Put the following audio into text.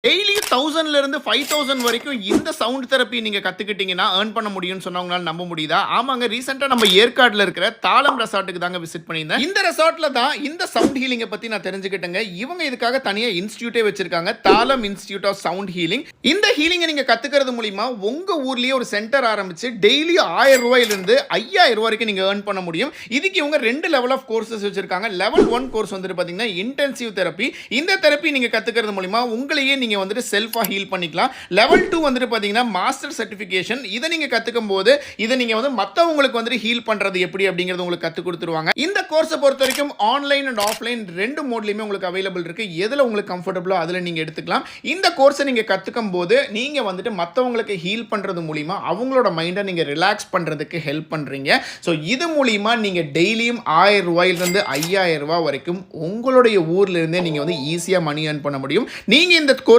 Daily 1000ல இருந்து 5000 வரைக்கும் இந்த சவுண்ட் தெரப்பி நீங்க கத்துக்கிட்டீங்கன்னா earn பண்ண முடியும்னு சொன்னா உங்களால நம்ப முடியுதா? ஆமாங்க, ரீசென்ட்டா நம்ம ஏற்காடுல இருக்கிற தாளம் ரெசார்ட்டுக்கு தாங்க விசிட் பண்ணியிருந்தேன். இந்த ரெசார்ட்ல தான் இந்த சவுண்ட் ஹீலிங்க பத்தி நான் தெரிஞ்சுக்கிட்டேங்க. இவங்க இதுக்காக தனியா இன்ஸ்டிடியூட்டே வச்சிருக்காங்க. தாளம் இன்ஸ்டிடியூட் ஆஃப் சவுண்ட் ஹீலிங். இந்த ஹீலிங்க நீங்க கத்துக்கிறது மூலியமா உங்க ஊர்லயே ஒரு சென்டர் ஆரம்பிச்சு டெய்லி ரூ. 1000 இருந்து ரூ. 5000 வரைக்கும் நீங்க earn பண்ண முடியும். இதுக்கு இவங்க 2 லெவல் ஆஃப் கோர்சஸ் வச்சிருக்காங்க. லெவல் 1 கோர்ஸ் வந்துட்டு பாத்தீங்கன்னா இன்டென்சிவ் தெரப்பி. இந்த தெரப்பி நீங்க கத்துக்கிறது மூலியமா உங்களையே நீங்க வந்துட்டு செல்ஃபா ஹீல் பண்ணிக்கலாம். லெவல் 2 வந்துட்டு பாத்தீங்கன்னா மாஸ்டர் சர்டிஃபிகேஷன். இதை நீங்க கத்துக்கும் போது இதை நீங்க வந்து மத்தவங்களுக்கு வந்து ஹீல் பண்றது எப்படி அப்படிங்கறது உங்களுக்கு கத்து கொடுத்துருவாங்க. இந்த கோர்ஸை பொறுத்த வரைக்கும் ஆன்லைன் அண்ட் ஆஃப்லைன் ரெண்டு மோட்லயுமே உங்களுக்கு அவைலபிள் இருக்கு. எதுல உங்களுக்கு கம்ஃபர்டபிளோ அதுல நீங்க எடுத்துக்கலாம். இந்த கோர்ஸை நீங்க கத்துக்கும் போது நீங்க வந்துட்டு மத்தவங்களுக்கு ஹீல் பண்றது மூலியமா அவங்களோட மைண்டை நீங்க ரிலாக்ஸ் பண்றதுக்கு ஹெல்ப் பண்றீங்க. ஸோ இது மூலியமா நீங்க டெய்லியும் ரூ. 1000 இருந்து ரூ. 5000 வரைக்கும் உங்களுடைய ஊர்ல இருந்தே நீங்க வந்து ஈஸியா மணி earn பண்ண முடியும். நீங்க இந்த கோர்ஸ்